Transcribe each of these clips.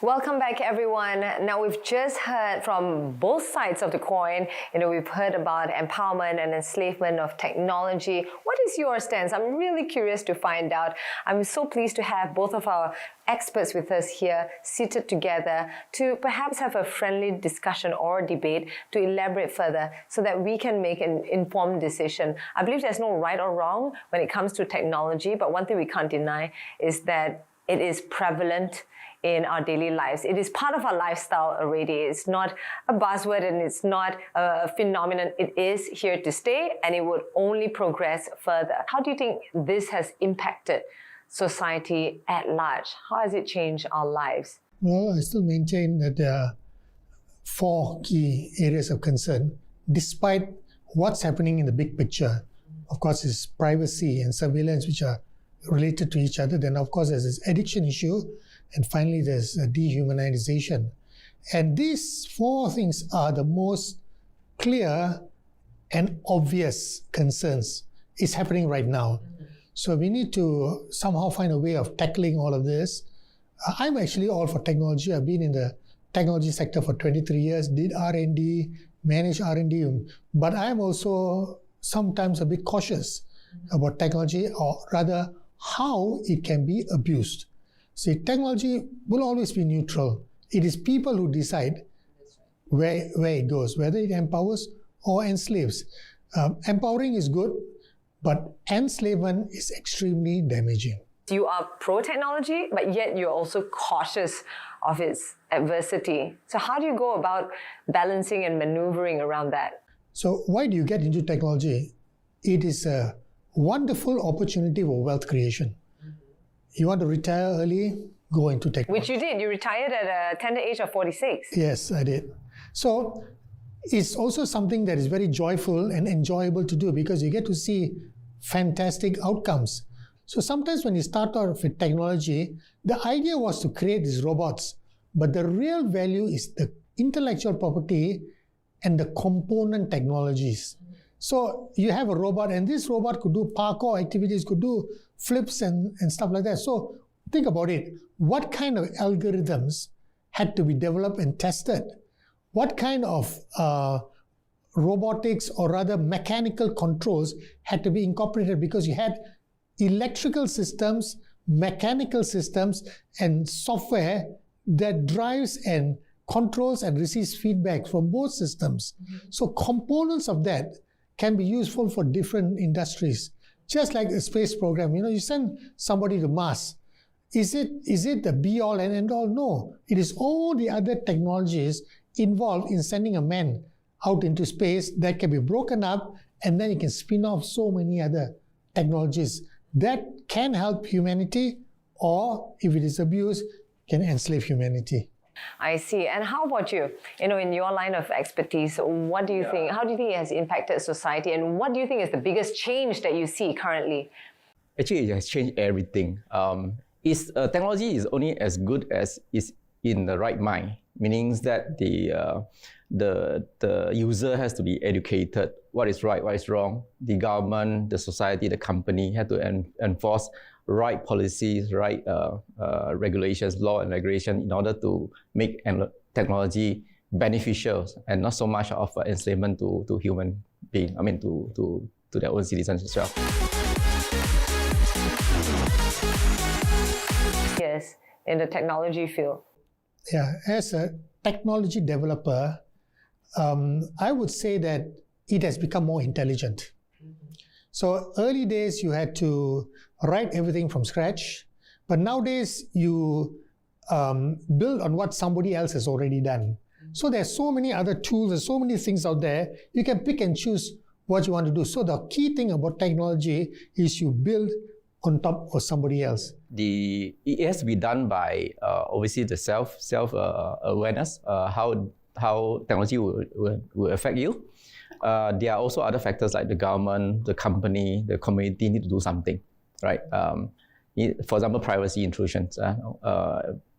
Welcome back, everyone. Now, we've just heard from both sides of the coin. We've heard about empowerment and enslavement of technology. What is your stance? I'm really curious to find out. I'm so pleased to have both of our experts with us here, seated together, to perhaps have a friendly discussion or debate to elaborate further so that we can make an informed decision. I believe there's no right or wrong when it comes to technology, but one thing we can't deny is that it is prevalent in our daily lives. It is part of our lifestyle already. It's not a buzzword and it's not a phenomenon. It is here to stay and it would only progress further. How do you think this has impacted society at large? How has it changed our lives? Well, I still maintain that there are four key areas of concern, despite what's happening in the big picture. Of course, it's privacy and surveillance, which are related to each other. Then, of course, there's this addiction issue. And finally, there's dehumanization. And these four things are the most clear and obvious concerns. It's happening right now. So we need to somehow find a way of tackling all of this. I'm actually all for technology. I've been in the technology sector for 23 years, did R&D, managed R&D. But I'm also sometimes a bit cautious about technology, or rather how it can be abused. See, technology will always be neutral. It is people who decide where it goes, whether it empowers or enslaves. Empowering is good, but enslavement is extremely damaging. You are pro-technology, but yet you're also cautious of its adversity. So how do you go about balancing and maneuvering around that? So why do you get into technology? It is a wonderful opportunity for wealth creation. You want to retire early, go into technology. Which you did. You retired at a tender age of 46. Yes, I did. So it's also something that is very joyful and enjoyable to do because you get to see fantastic outcomes. So sometimes when you start off with technology, the idea was to create these robots, but the real value is the intellectual property and the component technologies. So you have a robot, and this robot could do parkour activities, could do flips and stuff like that. So think about it. What kind of algorithms had to be developed and tested? What kind of robotics, or rather mechanical controls, had to be incorporated? Because you had electrical systems, mechanical systems, and software that drives and controls and receives feedback from both systems. So components of that can be useful for different industries. Just like a space program, you send somebody to Mars. Is it the be-all and end-all? No. It is all the other technologies involved in sending a man out into space that can be broken up, and then you can spin off so many other technologies that can help humanity, or if it is abused, can enslave humanity. I see. And how about you? In your line of expertise, what do you think? How do you think it has impacted society? And what do you think is the biggest change that you see currently? Actually, it has changed everything. Technology is only as good as it's in the right mind, meaning that the user has to be educated. What is right, what is wrong. The government, the society, the company have to enforce right policies, right regulations, law and regulation in order to make technology beneficial and not so much of enslavement to human beings, to their own citizens as well. Yes, in the technology field. Yeah, as a technology developer, I would say that it has become more intelligent. So early days, you had to write everything from scratch, but nowadays you build on what somebody else has already done. So there's so many other tools, there's so many things out there, you can pick and choose what you want to do. So the key thing about technology is you build on top of somebody else. It has to be done by obviously the self-awareness, how technology will affect you. There are also other factors like the government, the company, the community need to do something, right? For example, privacy intrusions,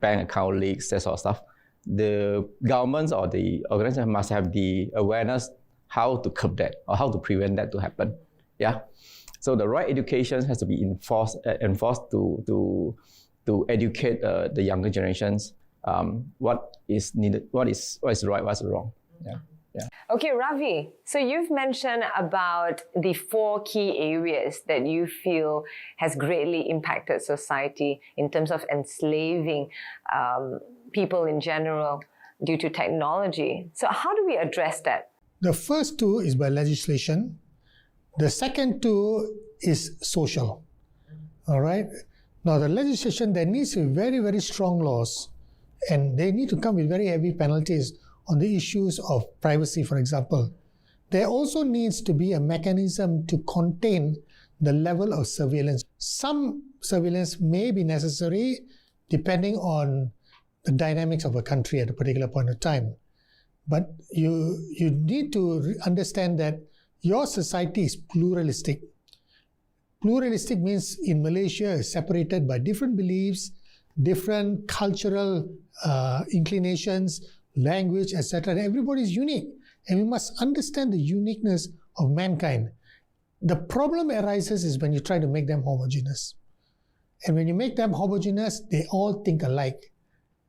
bank account leaks, that sort of stuff. The governments or the organization must have the awareness how to curb that or how to prevent that to happen. Yeah. So the right education has to be enforced to educate the younger generations what is needed, what is right, what's wrong. Yeah. Yeah. Okay, Ravi, so you've mentioned about the 4 key areas that you feel has greatly impacted society in terms of enslaving people in general due to technology. So how do we address that? The first 2 is by legislation. The second 2 is social. All right. Now, the legislation, there needs to be very, very strong laws, and they need to come with very heavy penalties on the issues of privacy, for example. There also needs to be a mechanism to contain the level of surveillance. Some surveillance may be necessary depending on the dynamics of a country at a particular point of time. But you need to understand that your society is pluralistic. Pluralistic means in Malaysia is separated by different beliefs, different cultural inclinations, language, etc. Everybody is unique, and we must understand the uniqueness of mankind. The problem arises is when you try to make them homogeneous. And when you make them homogeneous, they all think alike.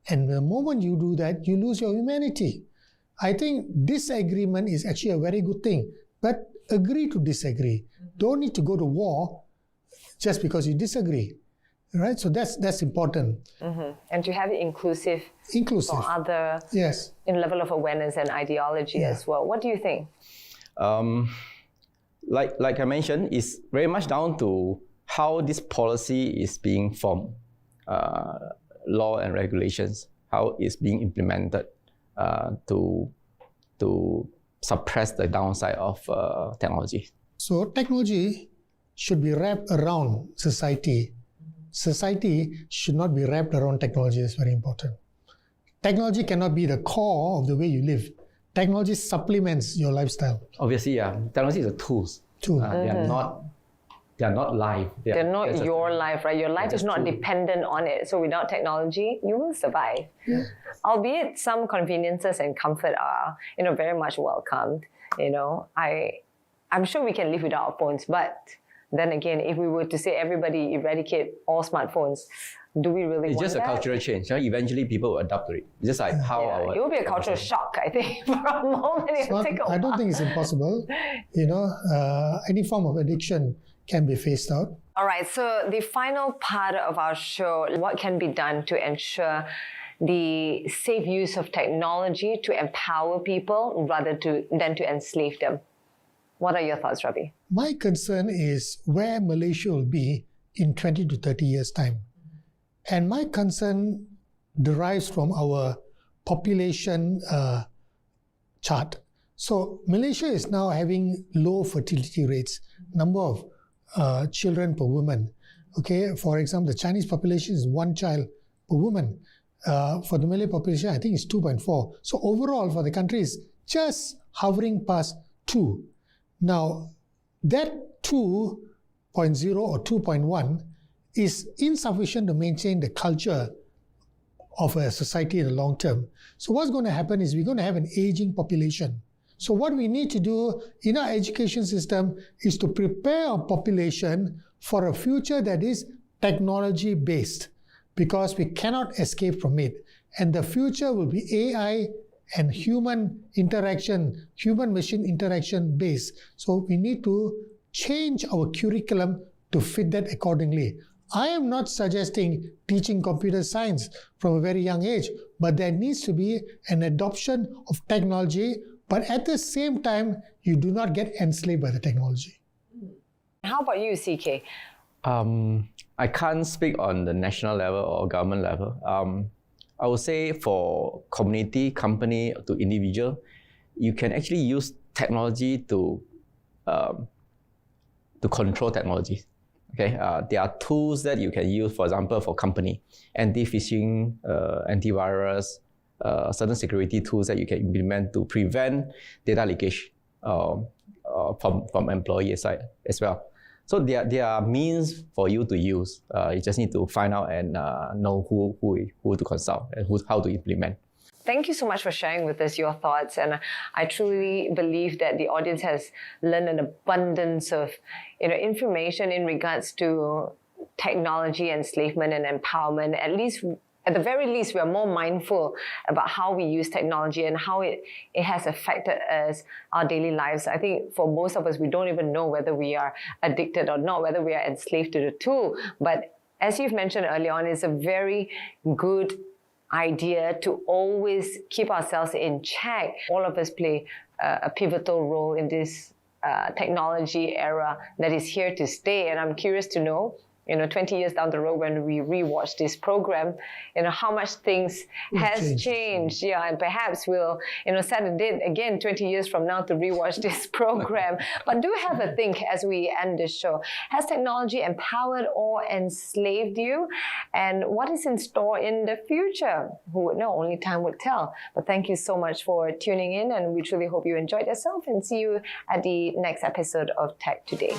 And the moment you do that, you lose your humanity. I think disagreement is actually a very good thing, but agree to disagree. Don't need to go to war just because you disagree. Right? So that's important. Mm-hmm. And to have it inclusive for other yes, in level of awareness and ideology as well. What do you think? Like I mentioned, it's very much down to how this policy is being formed, law and regulations, how it's being implemented to suppress the downside of technology. So technology should be wrapped around society. Society should not be wrapped around technology. That's very important. Technology cannot be the core of the way you live. Technology supplements your lifestyle. Obviously, yeah. Technology is a tools. They are not life. They're not your life, right? Your life is not dependent on it. So without technology, you will survive. Yeah. Albeit some conveniences and comfort are, very much welcomed. I'm sure we can live without our phones, but then again, if we were to say everybody eradicate all smartphones, do we really want that? It's just a cultural change. Right? Eventually, people will adapt to it. It's just like how our... It will be a cultural shock, I think, for a moment. I don't think it's impossible. Any form of addiction can be phased out. All right, so the final part of our show, what can be done to ensure the safe use of technology to empower people rather than to enslave them? What are your thoughts, Ravi? My concern is where Malaysia will be in 20 to 30 years' time. And my concern derives from our population chart. So Malaysia is now having low fertility rates, number of children per woman. Okay, for example, the Chinese population is 1 child per woman. For the Malay population, I think it's 2.4. So overall, for the country, is just hovering past 2. Now, that 2.0 or 2.1 is insufficient to maintain the culture of a society in the long term. So what's going to happen is we're going to have an aging population. So what we need to do in our education system is to prepare our population for a future that is technology-based, because we cannot escape from it. And the future will be AI and human interaction, human-machine interaction based. So we need to change our curriculum to fit that accordingly. I am not suggesting teaching computer science from a very young age, but there needs to be an adoption of technology, but at the same time, you do not get enslaved by the technology. How about you, CK? I can't speak on the national level or government level. I would say for community, company, to individual, you can actually use technology to control technology. Okay, there are tools that you can use, for example, for company, anti-phishing, antivirus, certain security tools that you can implement to prevent data leakage from employee side as well. So there are means for you to use. You just need to find out and know who to consult and how to implement. Thank you so much for sharing with us your thoughts, and I truly believe that the audience has learned an abundance of information in regards to technology, enslavement and empowerment, at least at the very least, we are more mindful about how we use technology and how it has affected us, our daily lives. I think for most of us, we don't even know whether we are addicted or not, whether we are enslaved to the tool. But as you've mentioned early on, it's a very good idea to always keep ourselves in check. All of us play a pivotal role in this technology era that is here to stay. And I'm curious to know, 20 years down the road when we rewatch this program, how much things has changed. Yeah, and perhaps we'll, set a date again 20 years from now to rewatch this program. But do have a think as we end this show. Has technology empowered or enslaved you? And what is in store in the future? Who would know? Only time would tell. But thank you so much for tuning in, and we truly hope you enjoyed yourself, and see you at the next episode of Tech Today.